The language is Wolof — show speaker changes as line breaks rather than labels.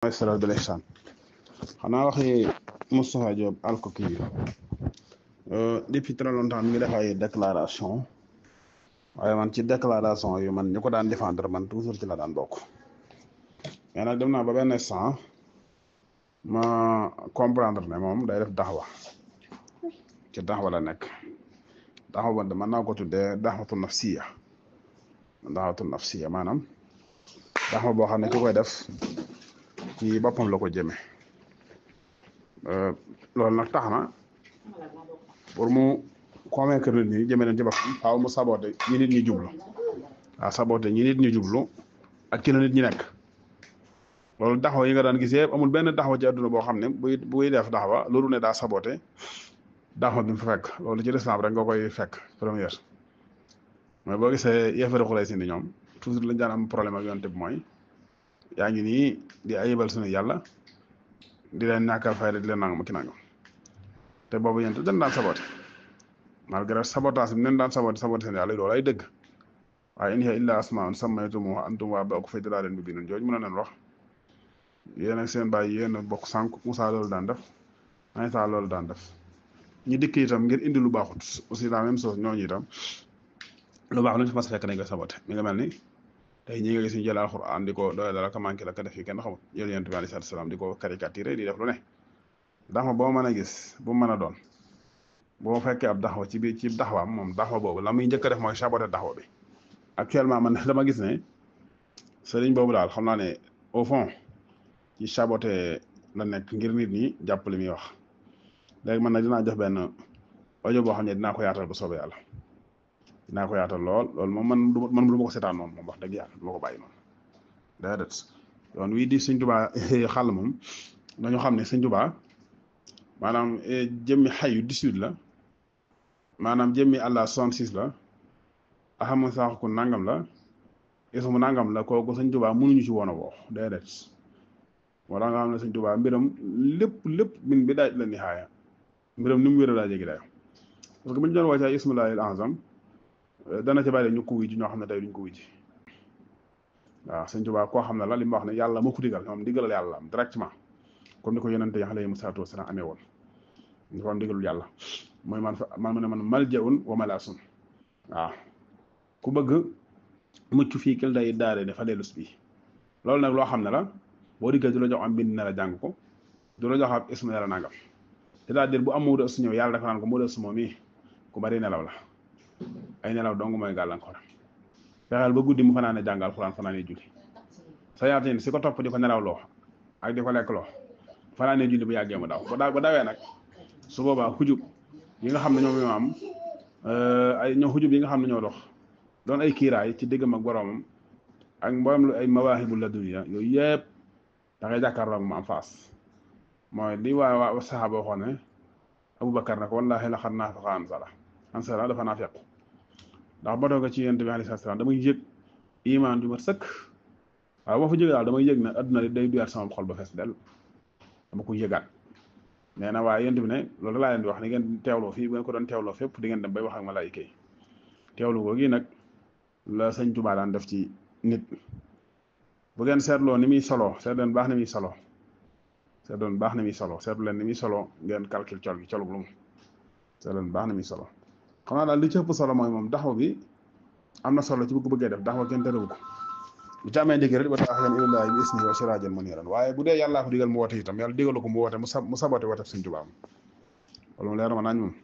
Maestro de l'Ihsan xanaa waxi Moustapha Diop alkoki bi depuis très longtemps mi ngi def ay déclaration waaye man ci déclaration yu man ñu ko daan défendre man toujours ci la daan bokk mais nag dem naa ba benn instant ma comprendre ne moom day def daxwa ci daxwa la nekk daxwa ba mën naa ko tuddee daxwatu nafsiya maanaam daxwa boo xam ne ki koy def ci boppam la ko jëme loolu nag tax na pour mu convaincre nit ñi jëme leen ci boppam faaw mu saboté ñi nit ñi jublu waaw saboté ñi nit ñi jublu ak ci la nit ñi nekk loolu daxwa yi nga daan gis yëpp amul benn daxwa ci àdduna boo xam ne buy def daxwa loolu ne daa saboté daxwa bi mu fa fekk loolu ci lislaam rek nga koy fekk première mais boo gisee yéefari Xuraysh ni ñoom toujours lañ daan am problème ak yonte bi mooy yaa ngi nii di ayibal suñu yàlla di leen ñàkkal fayda di leen nangam ki nangam te boobu yéen dañ daan saboté malgré sabotage bi nen daan saboté seen yàlla loolu ay dëgg waaye in hiya illa asmaa'un sammaytumuuhaa antum wa aabaa'ukum fii dalaalin mubiin jooju mën na leen wax yéen ak seen bàyyi yéen a bokk sànq Moussa loolu daan def Iisaa loolu daan def ñi dikk itam ngir indi lu baaxut aussi la même chose ñooñu itam lu baax lu ñu fi mas fekk nañ koy saboté mi nga mel ni tey ñi nga gis ñu jël alxuraan di ko doole dara ka manqué la ka def yi kenn xamut jël yonent bi alayhi salaam di ko caricaturé di def lu ne daxwa boo mën a gis bu mën a doon boo fekkee ab daxwa ci biir ci daxwaam moom daxwa boobu la muy njëkk a def mooy saboté daxwa bi actuellement man dama gis ne sëriñ boobu daal xam naa ne au fond ci saboté la nekk ngir nit ñi jàpp li muy wax léegi man nag dinaa jox benn audio boo xam ne dinaa ko yaatal bu soobee yàlla dinaa ko yaatal loolu moom man du ma ko seetaan noonu moom wax dëgg yàlla du ma ko bàyyi noonu déedéet yoon wii di Sëñ Tuubaa xàll moom dañu xam ne Sëñ Tuubaa maanaam jëmmi xayu 18 la maanaam jëmmi àlla 66 la axama saaxu ku nangam la ismu nangam la kooku Sëñ Tuubaa mënuñu ci woon a woo déedéet wala nga xam ne Sëñ Tuubaa mbiram lépp min bi daaj la nihaaya mbiram ni mu wéra daa jegi dayo parce que bu ñu doon wàcc ay ismullaahil azam dana ci bàyyi ñu ko wujji ñoo xam ne tey duñ ko wujji waaw Sëñ Tuubaa koo xam ne la li mu wax ne yàlla moo ko digal moom digalal yàlla am directement comme ni ko yonente yi alayhimu salaatu wasalaam amee woon ñu ko am digalul yàlla mooy man mu ne man maljaun wa malaasun waaw ku bëgg mucc fii kel day daare dafa leelus bi loolu nag loo xam ne la boo diggee du la jox am bind ne la jàng ko du la jox ab ismu ne la nangam c'est-à-dire bu am Moodu Astu ñëw yàlla dafa naan ko Moodu Astu moom mii ku bari nelaw la ay nelaw dong mooy gàllankoor fexeel ba guddi mu fanaane jàng alxuraan fanaane julli sa yaatin si ko topp di ko nelaw loo ak di ko lekk loo fanaane julli bu yàggee mu daw ba dawee nag su boobaa xujub yi nga xam ne ñoom ñoo am xujub yi nga xam ne ñoo dox doon ay kiiraay ci diggam ak boroomam ak mboolem lu ay mawaahibu ladunniya yooyu yëpp da ngay jàkkaarloo ak mu am faas mooy li waa saxaaba waxoon ne Abubakar ne ko wallaahi laqad naafaqa ansala dafa naa fekk ndax ba toog ci yonent bi alayhi salaam damay yëg imaan ju mat sëkk waaw boo fa jógee daal damay yëg ne adduna day duyaat sama xol ba fees del dama ko yëgaat nee na waaye yonent bi ne loolu laa leen di wax ni ngeen teewloo fii bu ngeen ko doon teewloo fépp di ngeen dem bay wax ak malaayika yi teewlu googu nag la Sëñ Tuubaa daan def ci nit bu ngeen seetloo ni muy solo seet leen baax ni muy solo seetlu leen ni muy solo ngeen calcul col gi colug lu mu seet leen baax ni muy solo xam naa daal li ci ëpp solo mooy moom daxwa bi am na solo ci bu ko bëggee def daxwa kenn terewu ko bu ci amee ndigal rek ba tax yam ilallaahi bi ismihi wa siraajan muniiran waaye bu dee yàllaa ko digal mu woote itam yàlla digalu ko mu woote mu sabote woote Sëñ Tuubaa loolu leer ma nañ moom